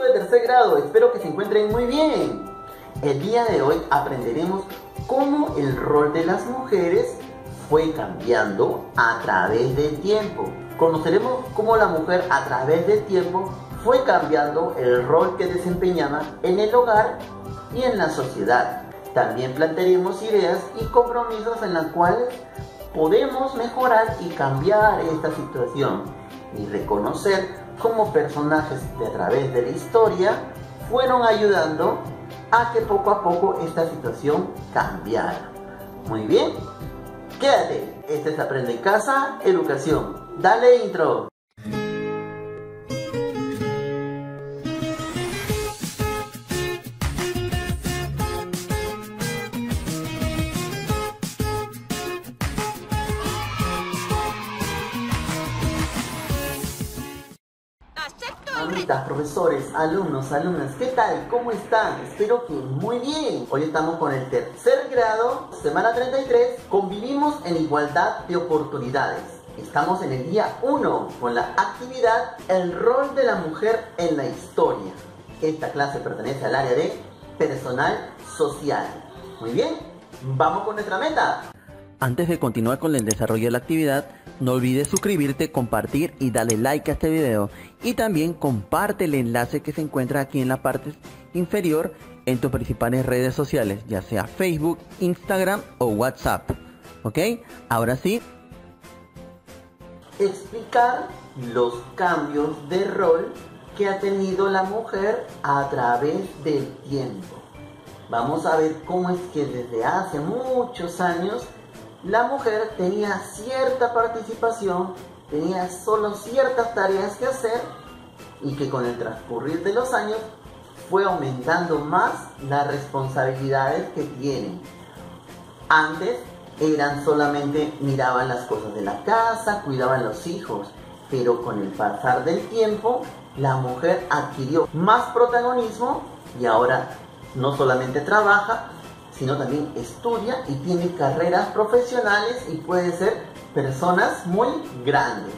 de tercer grado, espero que se encuentren muy bien. El día de hoy aprenderemos cómo el rol de las mujeres fue cambiando a través del tiempo. Conoceremos cómo la mujer a través del tiempo fue cambiando el rol que desempeñaba en el hogar y en la sociedad. También plantearemos ideas y compromisos en los cuales podemos mejorar y cambiar esta situación y reconocer cómo personajes de a través de la historia fueron ayudando a que poco a poco esta situación cambiara. Muy bien, quédate, este es Aprende en Casa, Educación. Dale intro. Amitas, profesores, alumnos, alumnas, ¿qué tal? ¿Cómo están? Espero que muy bien. Hoy estamos con el tercer grado, semana 33, convivimos en igualdad de oportunidades. Estamos en el día 1 con la actividad El rol de la mujer en la historia. Esta clase pertenece al área de personal social. Muy bien, vamos con nuestra meta. Antes de continuar con el desarrollo de la actividad, no olvides suscribirte, compartir y darle like a este video. Y también comparte el enlace que se encuentra aquí en la parte inferior en tus principales redes sociales, ya sea Facebook, Instagram o WhatsApp. ¿Ok? Ahora sí. Explicar los cambios de rol que ha tenido la mujer a través del tiempo. Vamos a ver cómo es que desde hace muchos años la mujer tenía cierta participación, tenía solo ciertas tareas que hacer y que con el transcurrir de los años fue aumentando más las responsabilidades que tienen. Antes eran solamente miraban las cosas de la casa, cuidaban los hijos, pero con el pasar del tiempo la mujer adquirió más protagonismo y ahora no solamente trabaja, sino también estudia y tiene carreras profesionales y puede ser personas muy grandes.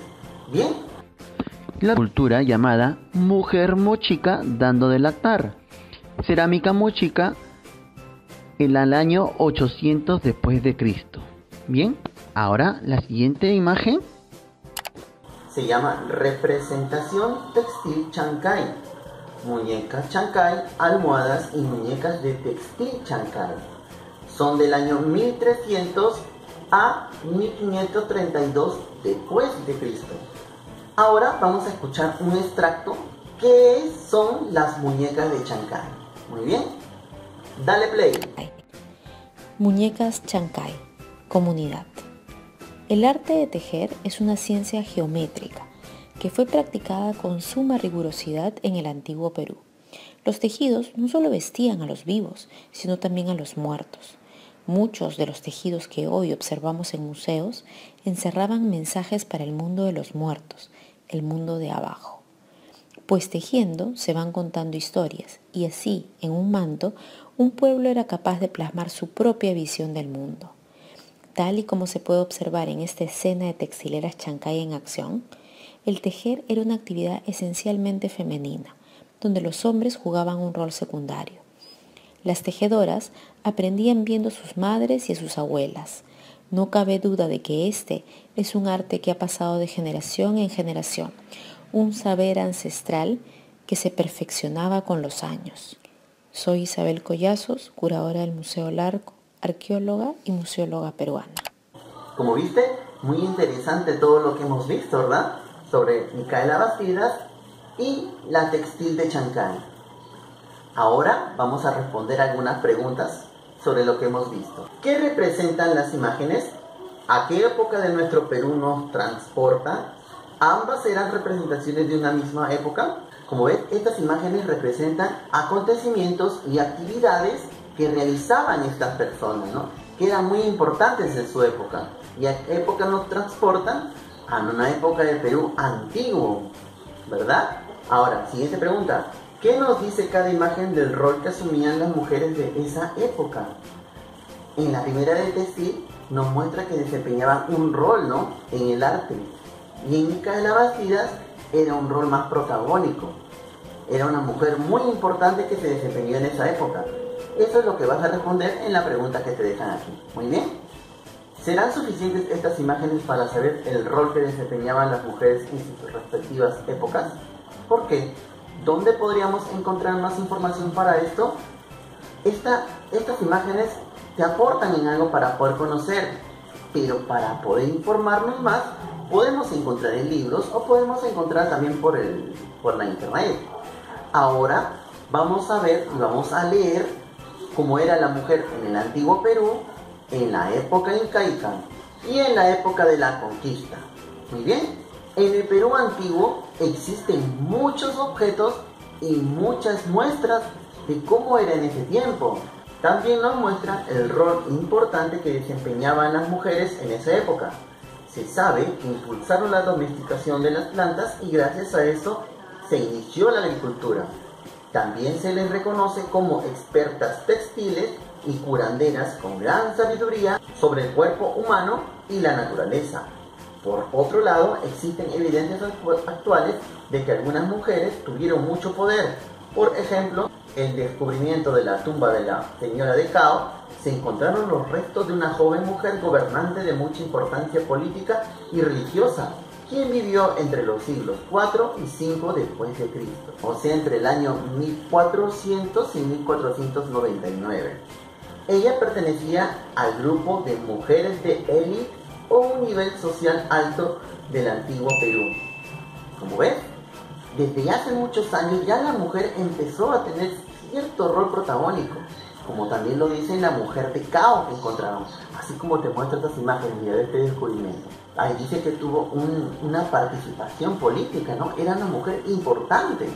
¿Bien? La cultura llamada mujer mochica dando de lactar. Cerámica mochica en el año 800 después de Cristo. Bien, ahora la siguiente imagen se llama representación textil Chancay. Muñecas Chancay, almohadas y muñecas de textil Chancay. Son del año 1300 a 1532 después de Cristo. Ahora vamos a escuchar un extracto que son las muñecas de Chancay. Muy bien, dale play. Muñecas Chancay, comunidad. El arte de tejer es una ciencia geométrica que fue practicada con suma rigurosidad en el antiguo Perú. Los tejidos no solo vestían a los vivos, sino también a los muertos. Muchos de los tejidos que hoy observamos en museos encerraban mensajes para el mundo de los muertos, el mundo de abajo. Pues tejiendo se van contando historias y así, en un manto, un pueblo era capaz de plasmar su propia visión del mundo. Tal y como se puede observar en esta escena de textileras Chancay en acción, el tejer era una actividad esencialmente femenina, donde los hombres jugaban un rol secundario. Las tejedoras aprendían viendo a sus madres y a sus abuelas. No cabe duda de que este es un arte que ha pasado de generación en generación, un saber ancestral que se perfeccionaba con los años. Soy Isabel Collazos, curadora del Museo Larco, arqueóloga y museóloga peruana. Como viste, muy interesante todo lo que hemos visto, ¿verdad? Sobre Micaela Bastidas y la textil de Chancay. Ahora vamos a responder algunas preguntas sobre lo que hemos visto. ¿Qué representan las imágenes? ¿A qué época de nuestro Perú nos transportan? ¿Ambas eran representaciones de una misma época? Como ves, estas imágenes representan acontecimientos y actividades que realizaban estas personas, ¿no? Que eran muy importantes en su época. ¿Y a qué época nos transportan? A una época del Perú antiguo, ¿verdad? Ahora, siguiente pregunta. ¿Qué nos dice cada imagen del rol que asumían las mujeres de esa época? En la primera de textil nos muestra que desempeñaban un rol, ¿no? En el arte. Y en Micaela Bastidas era un rol más protagónico. Era una mujer muy importante que se desempeñó en esa época. Eso es lo que vas a responder en la pregunta que te dejan aquí. Muy bien. ¿Serán suficientes estas imágenes para saber el rol que desempeñaban las mujeres en sus respectivas épocas? ¿Por qué? ¿Dónde podríamos encontrar más información para esto? Estas imágenes te aportan en algo para poder conocer, pero para poder informarnos más, podemos encontrar en libros o podemos encontrar también por la internet. Ahora vamos a ver y vamos a leer cómo era la mujer en el antiguo Perú, en la época incaica y en la época de la conquista. Muy bien, en el Perú antiguo existen muchos objetos y muchas muestras de cómo era en ese tiempo. También nos muestra el rol importante que desempeñaban las mujeres en esa época. Se sabe que impulsaron la domesticación de las plantas y gracias a eso se inició la agricultura. También se les reconoce como expertas textiles y curanderas con gran sabiduría sobre el cuerpo humano y la naturaleza. Por otro lado, existen evidencias actuales de que algunas mujeres tuvieron mucho poder. Por ejemplo, el descubrimiento de la tumba de la señora de Cao, se encontraron los restos de una joven mujer gobernante de mucha importancia política y religiosa, quien vivió entre los siglos IV y V después de Cristo, o sea, entre el año 1400 y 1499. Ella pertenecía al grupo de mujeres de élite o un nivel social alto del antiguo Perú. Como ves, desde hace muchos años ya la mujer empezó a tener cierto rol protagónico, como también lo dice la mujer de Cao que encontraron, así como te muestro estas imágenes de este descubrimiento. Ahí dice que tuvo una participación política, ¿no? Era una mujer importante.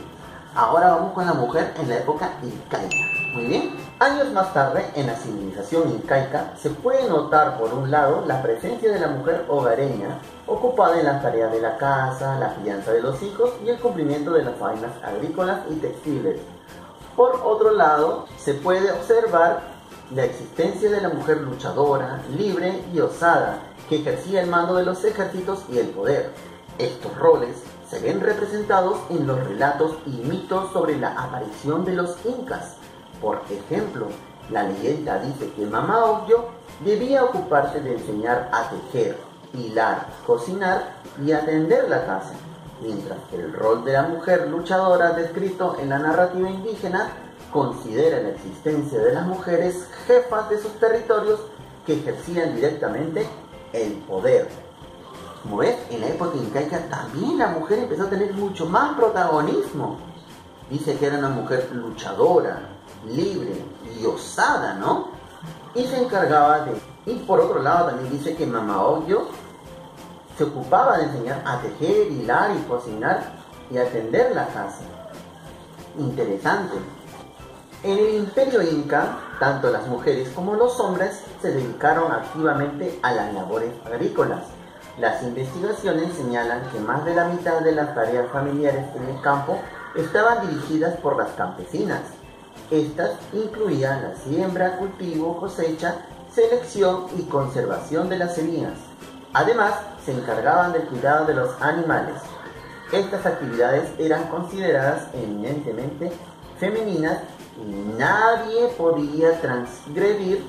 Ahora vamos con la mujer en la época incaica. Muy bien. Años más tarde, en la civilización incaica, se puede notar por un lado la presencia de la mujer hogareña, ocupada en las tareas de la casa, la crianza de los hijos y el cumplimiento de las faenas agrícolas y textiles. Por otro lado, se puede observar la existencia de la mujer luchadora, libre y osada, que ejercía el mando de los ejércitos y el poder. Estos roles se ven representados en los relatos y mitos sobre la aparición de los incas. Por ejemplo, la leyenda dice que Mama Ocllo debía ocuparse de enseñar a tejer, hilar, cocinar y atender la casa, mientras que el rol de la mujer luchadora descrito en la narrativa indígena considera la existencia de las mujeres jefas de sus territorios que ejercían directamente el poder. Como ves, en la época incaica también la mujer empezó a tener mucho más protagonismo. Dice que era una mujer luchadora, libre y osada, ¿no? Y se encargaba de... Y por otro lado también dice que Mama Ocllo se ocupaba de enseñar a tejer, hilar y cocinar y atender la casa. Interesante. En el imperio inca, tanto las mujeres como los hombres se dedicaron activamente a las labores agrícolas. Las investigaciones señalan que más de la mitad de las tareas familiares en el campo estaban dirigidas por las campesinas. Estas incluían la siembra, cultivo, cosecha, selección y conservación de las semillas. Además, se encargaban del cuidado de los animales. Estas actividades eran consideradas eminentemente femeninas y nadie podía transgredir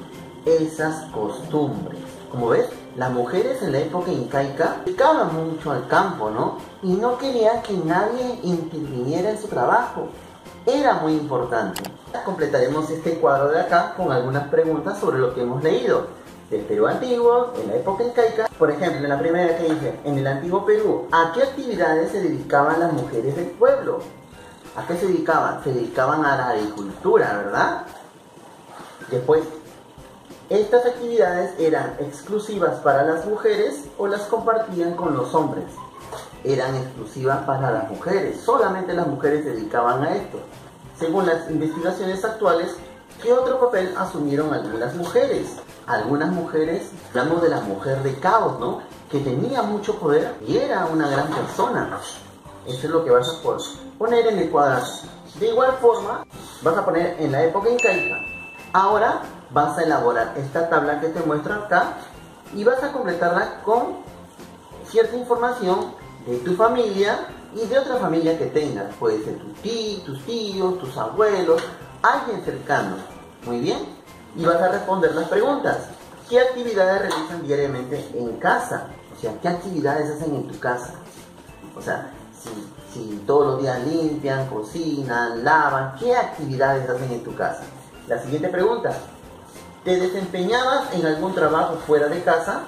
esas costumbres. Como ves, las mujeres en la época incaica dedicaban mucho al campo, ¿no? Y no querían que nadie interviniera en su trabajo. Era muy importante. Completaremos este cuadro de acá con algunas preguntas sobre lo que hemos leído del Perú antiguo, en la época incaica. Por ejemplo, en la primera que dice, en el antiguo Perú, ¿a qué actividades se dedicaban las mujeres del pueblo? ¿A qué se dedicaban? Se dedicaban a la agricultura, ¿verdad? Después, ¿estas actividades eran exclusivas para las mujeres o las compartían con los hombres? Eran exclusivas para las mujeres, solamente las mujeres se dedicaban a esto. Según las investigaciones actuales, ¿qué otro papel asumieron algunas mujeres? Algunas mujeres, hablamos de la mujer de Cao, ¿no? Que tenía mucho poder y era una gran persona. Eso es lo que vas a poner en el cuadrado. De igual forma, vas a poner en la época incaica. Ahora vas a elaborar esta tabla que te muestro acá y vas a completarla con cierta información de tu familia y de otra familia que tengas. Puede ser tus tíos, tus abuelos, alguien cercano. Muy bien. Y vas a responder las preguntas. ¿Qué actividades realizan diariamente en casa? O sea, ¿qué actividades hacen en tu casa? O sea, si todos los días limpian, cocinan, lavan, ¿qué actividades hacen en tu casa? La siguiente pregunta. ¿Te desempeñabas en algún trabajo fuera de casa?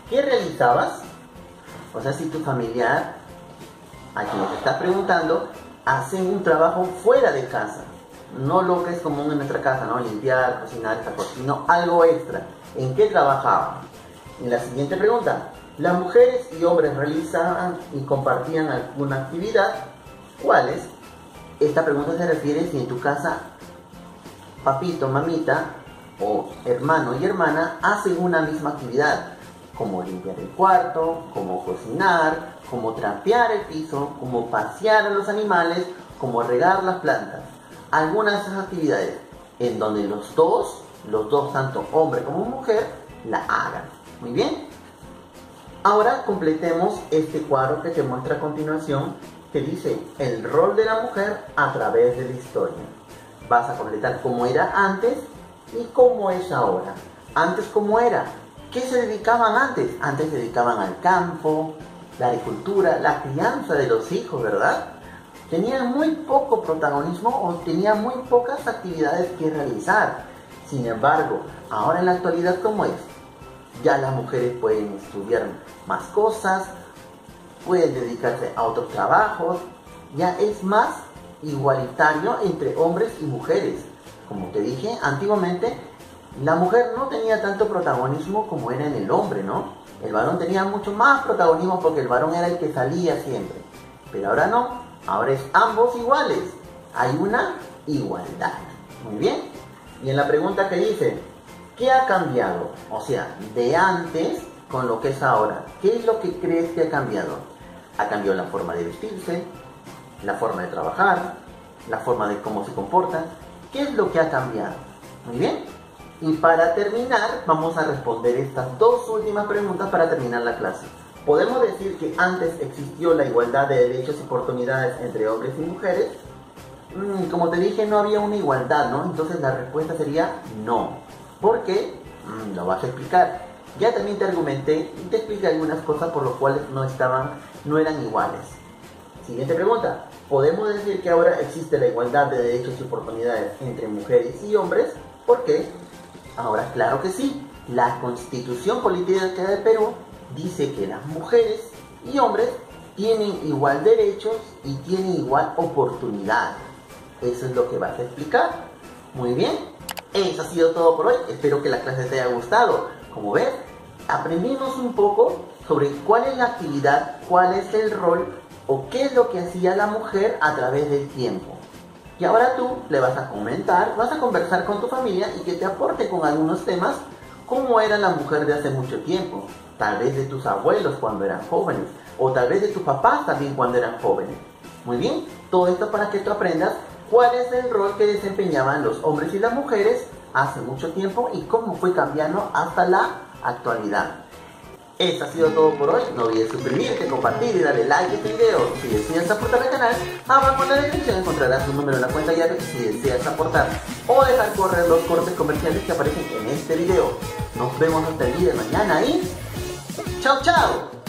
¿Qué realizabas? O sea, si tu familiar, a quien te estás preguntando, hace un trabajo fuera de casa. No lo que es común en nuestra casa, ¿no? Limpiar, cocinar, esta cosa, sino algo extra. ¿En qué trabajaban? Y la siguiente pregunta. ¿Las mujeres y hombres realizaban y compartían alguna actividad? ¿Cuáles? Esta pregunta se refiere si en tu casa papito, mamita o hermano y hermana hacen una misma actividad, como limpiar el cuarto, como cocinar, como trapear el piso, como pasear a los animales, como regar las plantas. Algunas de esas actividades en donde los dos, tanto hombre como mujer, la hagan. Muy bien. Ahora completemos este cuadro que te muestra a continuación, que dice el rol de la mujer a través de la historia. Vas a completar cómo era antes y cómo es ahora. Antes, ¿cómo era? ¿Qué se dedicaban antes? Antes se dedicaban al campo, la agricultura, la crianza de los hijos, ¿verdad? Tenían muy poco protagonismo o tenían muy pocas actividades que realizar. Sin embargo, ahora en la actualidad, ¿cómo es? Ya las mujeres pueden estudiar más cosas, pueden dedicarse a otros trabajos, ya es más igualitario entre hombres y mujeres. Como te dije, antiguamente la mujer no tenía tanto protagonismo como era en el hombre, ¿no? El varón tenía mucho más protagonismo porque el varón era el que salía siempre. Pero ahora no, ahora es ambos iguales. Hay una igualdad. Muy bien. Y en la pregunta que dice, ¿qué ha cambiado? O sea, de antes con lo que es ahora. ¿Qué es lo que crees que ha cambiado? Ha cambiado la forma de vestirse, la forma de trabajar, la forma de cómo se comportan. ¿Qué es lo que ha cambiado? Muy bien. Y para terminar, vamos a responder estas dos últimas preguntas para terminar la clase. ¿Podemos decir que antes existió la igualdad de derechos y oportunidades entre hombres y mujeres? Como te dije, no había una igualdad, ¿no? Entonces la respuesta sería no. ¿Por qué? Lo vas a explicar. Ya también te argumenté y te expliqué algunas cosas por las cuales no eran iguales. Siguiente pregunta. ¿Podemos decir que ahora existe la igualdad de derechos y oportunidades entre mujeres y hombres? ¿Por qué? Ahora, claro que sí. La Constitución Política del Perú dice que las mujeres y hombres tienen igual derechos y tienen igual oportunidad. Eso es lo que vas a explicar. Muy bien. Eso ha sido todo por hoy. Espero que la clase te haya gustado. Como ves, aprendimos un poco sobre cuál es la actividad, cuál es el rol o qué es lo que hacía la mujer a través del tiempo. Y ahora tú le vas a comentar, vas a conversar con tu familia y que te aporte con algunos temas cómo era la mujer de hace mucho tiempo. Tal vez de tus abuelos cuando eran jóvenes o tal vez de tus papás también cuando eran jóvenes. Muy bien, todo esto para que tú aprendas cuál es el rol que desempeñaban los hombres y las mujeres hace mucho tiempo y cómo fue cambiando hasta la actualidad. Eso ha sido todo por hoy. No olvides suscribirte, compartir y darle like a este video. Si deseas aportar al canal, abajo en la descripción encontrarás un número en la cuenta llave si deseas aportar o dejar correr los cortes comerciales que aparecen en este video. Nos vemos hasta el día de mañana y ¡chao, chao!